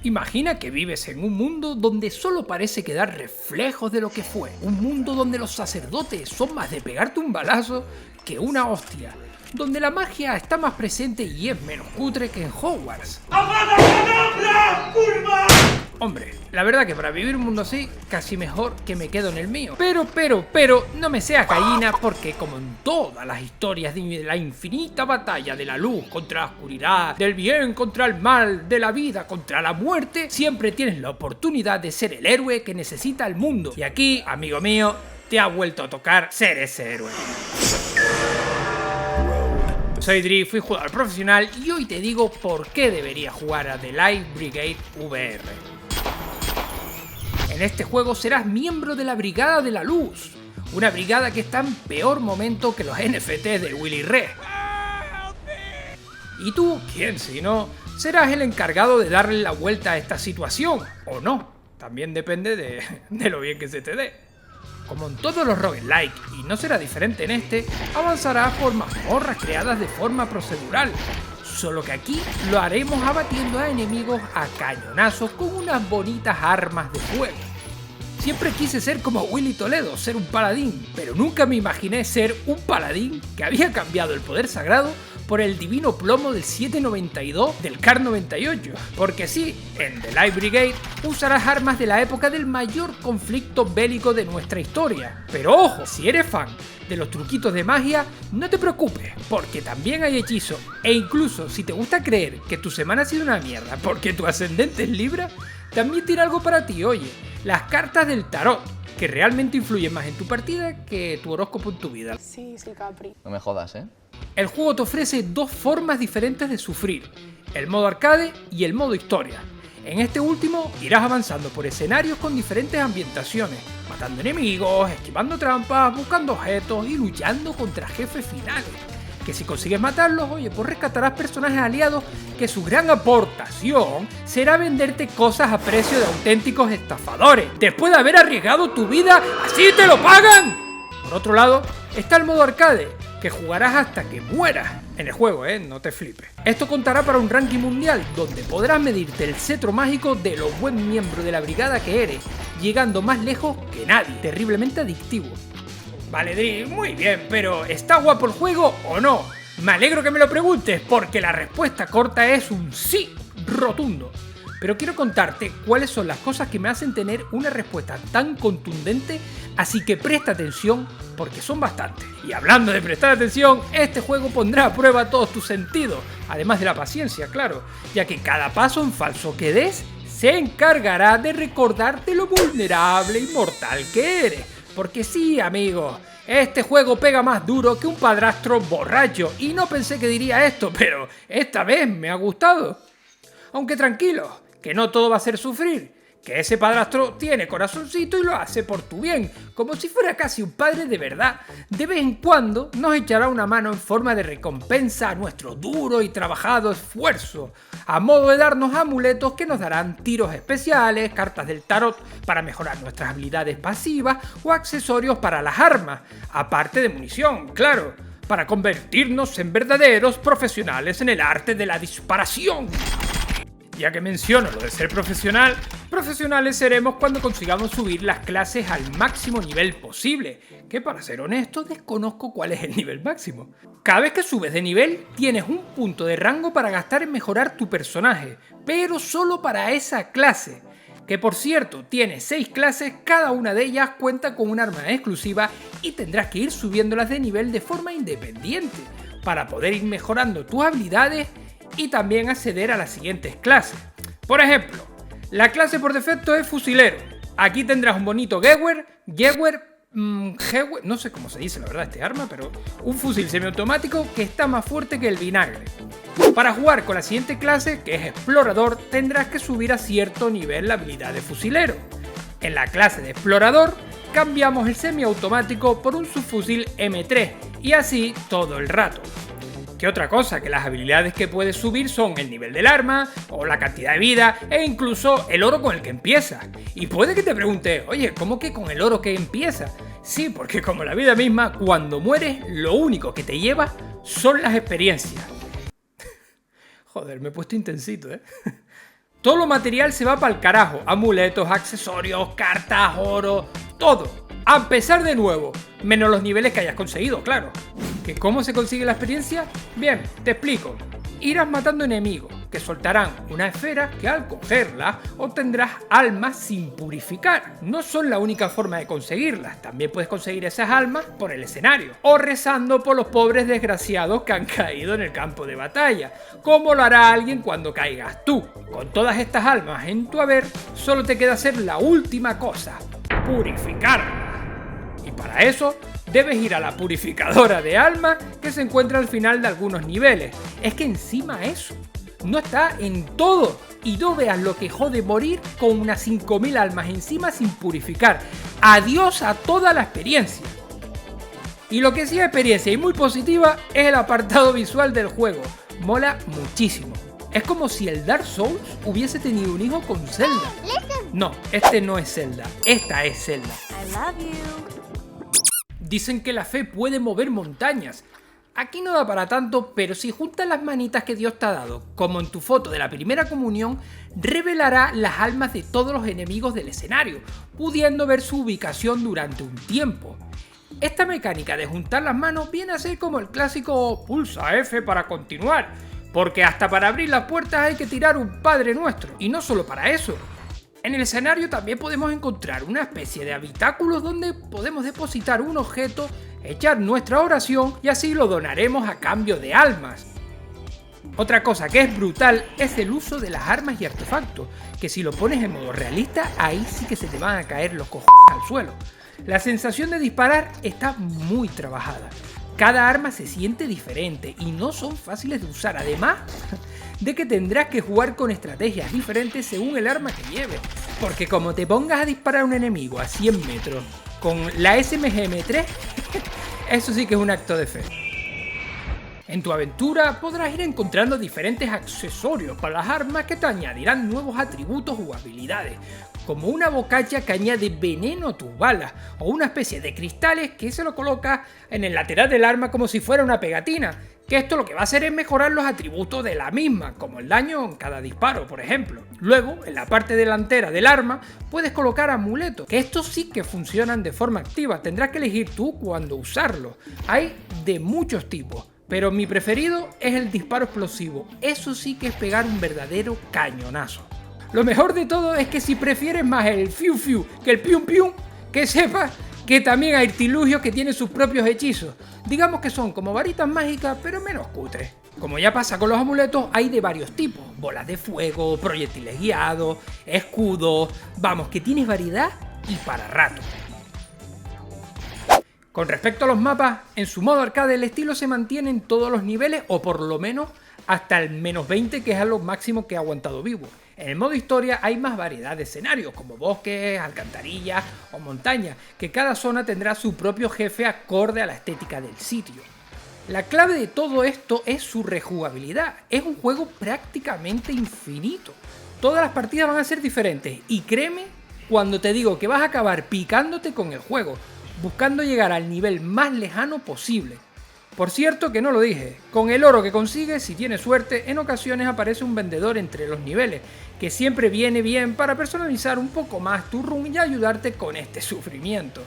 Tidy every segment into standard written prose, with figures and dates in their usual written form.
Imagina que vives en un mundo donde solo parece quedar reflejos de lo que fue. Un mundo donde los sacerdotes son más de pegarte un balazo que una hostia. Donde la magia está más presente y es menos cutre que en Hogwarts. Hombre, la verdad que para vivir un mundo así, casi mejor que me quedo en el mío. Pero, no me seas gallina porque como en todas las historias de la infinita batalla de la luz contra la oscuridad, del bien contra el mal, de la vida contra la muerte, siempre tienes la oportunidad de ser el héroe que necesita el mundo. Y aquí, amigo mío, te ha vuelto a tocar ser ese héroe. Soy Dri, fui jugador profesional y hoy te digo por qué deberías jugar a The Light Brigade VR. En este juego serás miembro de la Brigada de la Luz, una brigada que está en peor momento que los NFTs de Willy Rex. Y tú, ¿quién si no? Serás el encargado de darle la vuelta a esta situación, o no, también depende de lo bien que se te dé. Como en todos los roguelike, y no será diferente en este, avanzarás por mazmorras creadas de forma procedural. Solo que aquí lo haremos abatiendo a enemigos a cañonazos con unas bonitas armas de fuego. Siempre quise ser como Willy Toledo, ser un paladín, pero nunca me imaginé ser un paladín que había cambiado el poder sagrado por el divino plomo del 792 del Kar 98. Porque sí, en The Light Brigade usarás armas de la época del mayor conflicto bélico de nuestra historia. Pero ojo, si eres fan de los truquitos de magia, no te preocupes, porque también hay hechizos. E incluso si te gusta creer que tu semana ha sido una mierda porque tu ascendente es Libra, también tiene algo para ti, oye, las cartas del tarot, que realmente influyen más en tu partida que tu horóscopo en tu vida. Sí, Capri. No me jodas, ¿eh? El juego te ofrece dos formas diferentes de sufrir, el modo arcade y el modo historia. En este último irás avanzando por escenarios con diferentes ambientaciones, matando enemigos, esquivando trampas, buscando objetos y luchando contra jefes finales. Que si consigues matarlos, oye, pues rescatarás personajes aliados que su gran aportación será venderte cosas a precio de auténticos estafadores. Después de haber arriesgado tu vida, ¡así te lo pagan! Por otro lado, está el modo arcade, que jugarás hasta que mueras en el juego, no te flipes. Esto contará para un ranking mundial, donde podrás medirte el cetro mágico de lo buen miembro de la brigada que eres, llegando más lejos que nadie, terriblemente adictivo. Vale, Dri, muy bien, pero ¿está guapo el juego o no? Me alegro que me lo preguntes, porque la respuesta corta es un sí rotundo. Pero quiero contarte cuáles son las cosas que me hacen tener una respuesta tan contundente, así que presta atención, porque son bastantes. Y hablando de prestar atención, este juego pondrá a prueba todos tus sentidos, además de la paciencia, claro, ya que cada paso en falso que des se encargará de recordarte lo vulnerable y mortal que eres. Porque sí, amigos, este juego pega más duro que un padrastro borracho, y no pensé que diría esto, pero esta vez me ha gustado. Aunque tranquilos, que no todo va a ser sufrir, que ese padrastro tiene corazoncito y lo hace por tu bien, como si fuera casi un padre de verdad. De vez en cuando nos echará una mano en forma de recompensa a nuestro duro y trabajado esfuerzo, a modo de darnos amuletos que nos darán tiros especiales, cartas del tarot para mejorar nuestras habilidades pasivas o accesorios para las armas, aparte de munición, claro, para convertirnos en verdaderos profesionales en el arte de la disparación. Ya que menciono lo de ser profesional, profesionales seremos cuando consigamos subir las clases al máximo nivel posible, que para ser honesto desconozco cuál es el nivel máximo. Cada vez que subes de nivel, tienes un punto de rango para gastar en mejorar tu personaje, pero solo para esa clase. Que por cierto, tiene 6 clases, cada una de ellas cuenta con un arma exclusiva y tendrás que ir subiéndolas de nivel de forma independiente, para poder ir mejorando tus habilidades y también acceder a las siguientes clases. Por ejemplo, la clase por defecto es fusilero. Aquí tendrás un bonito Gewehr, no sé cómo se dice la verdad este arma, pero un fusil semiautomático que está más fuerte que el vinagre. Para jugar con la siguiente clase, que es explorador, tendrás que subir a cierto nivel la habilidad de fusilero. En la clase de explorador, cambiamos el semiautomático por un subfusil M3 y así todo el rato. ¿Qué otra cosa? Que las habilidades que puedes subir son el nivel del arma, o la cantidad de vida, e incluso el oro con el que empiezas. Y puede que te preguntes, oye, ¿cómo que con el oro que empieza? Sí, porque como la vida misma, cuando mueres, lo único que te lleva son las experiencias. Joder, me he puesto intensito, ¿eh? Todo lo material se va para el carajo, amuletos, accesorios, cartas, oro, todo. A empezar de nuevo, menos los niveles que hayas conseguido, claro. ¿Que cómo se consigue la experiencia? Bien, te explico. Irás matando enemigos, que soltarán una esfera que al cogerla obtendrás almas sin purificar. No son la única forma de conseguirlas, también puedes conseguir esas almas por el escenario, o rezando por los pobres desgraciados que han caído en el campo de batalla, como lo hará alguien cuando caigas tú. Con todas estas almas en tu haber, solo te queda hacer la última cosa, purificarlas. Y para eso, debes ir a la purificadora de almas que se encuentra al final de algunos niveles. Es que encima eso no está en todo. Y no veas lo que jode morir con unas 5000 almas encima sin purificar. Adiós a toda la experiencia. Y lo que sí es experiencia y muy positiva es el apartado visual del juego. Mola muchísimo. Es como si el Dark Souls hubiese tenido un hijo con Zelda. No, este no es Zelda. Esta es Zelda. I love you. Dicen que la fe puede mover montañas. Aquí no da para tanto, pero si juntas las manitas que Dios te ha dado, como en tu foto de la primera comunión, revelará las almas de todos los enemigos del escenario, pudiendo ver su ubicación durante un tiempo. Esta mecánica de juntar las manos viene a ser como el clásico pulsa F para continuar, porque hasta para abrir las puertas hay que tirar un Padre Nuestro, y no solo para eso. En el escenario también podemos encontrar una especie de habitáculos donde podemos depositar un objeto, echar nuestra oración y así lo donaremos a cambio de almas. Otra cosa que es brutal es el uso de las armas y artefactos, que si lo pones en modo realista, ahí sí que se te van a caer los cojones al suelo. La sensación de disparar está muy trabajada. Cada arma se siente diferente y no son fáciles de usar, además de que tendrás que jugar con estrategias diferentes según el arma que lleves, porque como te pongas a disparar a un enemigo a 100 metros con la SMG M3, eso sí que es un acto de fe. En tu aventura podrás ir encontrando diferentes accesorios para las armas que te añadirán nuevos atributos o habilidades, como una bocacha que añade veneno a tus balas, o una especie de cristales que se lo coloca en el lateral del arma como si fuera una pegatina, que esto lo que va a hacer es mejorar los atributos de la misma, como el daño en cada disparo, por ejemplo. Luego, en la parte delantera del arma, puedes colocar amuletos, que estos sí que funcionan de forma activa, tendrás que elegir tú cuándo usarlos. Hay de muchos tipos, pero mi preferido es el disparo explosivo, eso sí que es pegar un verdadero cañonazo. Lo mejor de todo es que si prefieres más el fiu fiu que el pium pium, que sepas que también hay artilugios que tienen sus propios hechizos. Digamos que son como varitas mágicas, pero menos cutres. Como ya pasa con los amuletos, hay de varios tipos. Bolas de fuego, proyectiles guiados, escudos... Vamos, que tienes variedad y para rato. Con respecto a los mapas, en su modo arcade el estilo se mantiene en todos los niveles, o por lo menos hasta el menos 20, que es a lo máximo que ha aguantado vivo. En el modo historia hay más variedad de escenarios, como bosques, alcantarillas o montañas, que cada zona tendrá su propio jefe acorde a la estética del sitio. La clave de todo esto es su rejugabilidad, es un juego prácticamente infinito. Todas las partidas van a ser diferentes y créeme cuando te digo que vas a acabar picándote con el juego, buscando llegar al nivel más lejano posible. Por cierto que no lo dije, con el oro que consigues, si tienes suerte, en ocasiones aparece un vendedor entre los niveles, que siempre viene bien para personalizar un poco más tu run y ayudarte con este sufrimiento.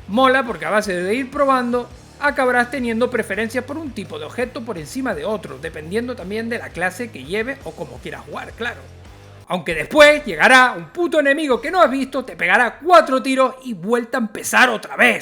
Mola porque a base de ir probando, acabarás teniendo preferencias por un tipo de objeto por encima de otro, dependiendo también de la clase que lleves o como quieras jugar, claro. Aunque después llegará un puto enemigo que no has visto, te pegará 4 tiros y vuelta a empezar otra vez.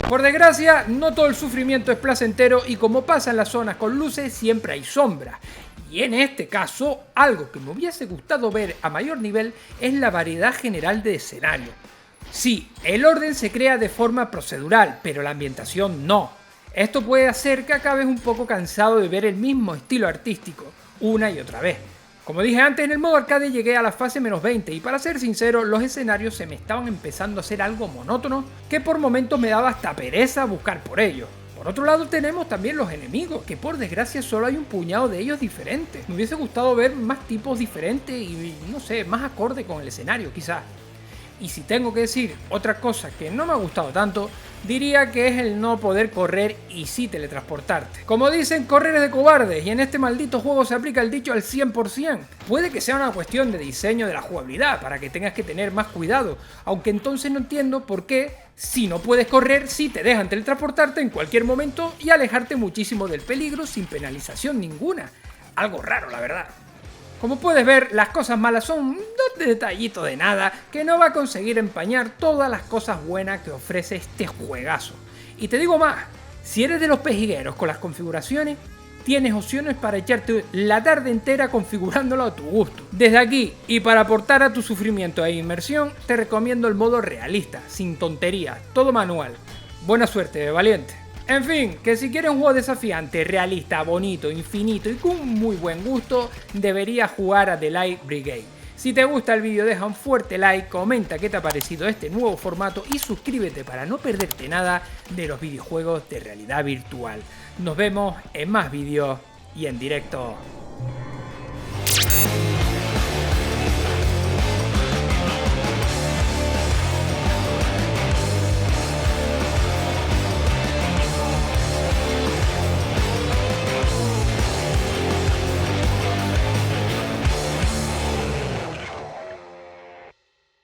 Por desgracia, no todo el sufrimiento es placentero y como pasa en las zonas con luces, siempre hay sombras. Y en este caso, algo que me hubiese gustado ver a mayor nivel es la variedad general de escenario. Sí, el orden se crea de forma procedural, pero la ambientación no. Esto puede hacer que acabes un poco cansado de ver el mismo estilo artístico, una y otra vez. Como dije antes, en el modo arcade llegué a la fase menos 20 y para ser sincero, los escenarios se me estaban empezando a hacer algo monótonos que por momentos me daba hasta pereza buscar por ellos. Por otro lado tenemos también los enemigos, que por desgracia solo hay un puñado de ellos diferentes. Me hubiese gustado ver más tipos diferentes y no sé, más acorde con el escenario quizás. Y si tengo que decir otra cosa que no me ha gustado tanto, diría que es el no poder correr y sí teletransportarte. Como dicen, correr es de cobardes y en este maldito juego se aplica el dicho al 100%. Puede que sea una cuestión de diseño de la jugabilidad para que tengas que tener más cuidado, aunque entonces no entiendo por qué si no puedes correr sí te dejan teletransportarte en cualquier momento y alejarte muchísimo del peligro sin penalización ninguna. Algo raro, la verdad. Como puedes ver, las cosas malas son dos detallitos de nada que no va a conseguir empañar todas las cosas buenas que ofrece este juegazo. Y te digo más, si eres de los pejigueros con las configuraciones, tienes opciones para echarte la tarde entera configurándolo a tu gusto. Desde aquí, y para aportar a tu sufrimiento e inmersión, te recomiendo el modo realista, sin tonterías, todo manual. Buena suerte, valiente. En fin, que si quieres un juego desafiante, realista, bonito, infinito y con muy buen gusto, deberías jugar a The Light Brigade. Si te gusta el vídeo deja un fuerte like, comenta qué te ha parecido este nuevo formato y suscríbete para no perderte nada de los videojuegos de realidad virtual. Nos vemos en más vídeos y en directo.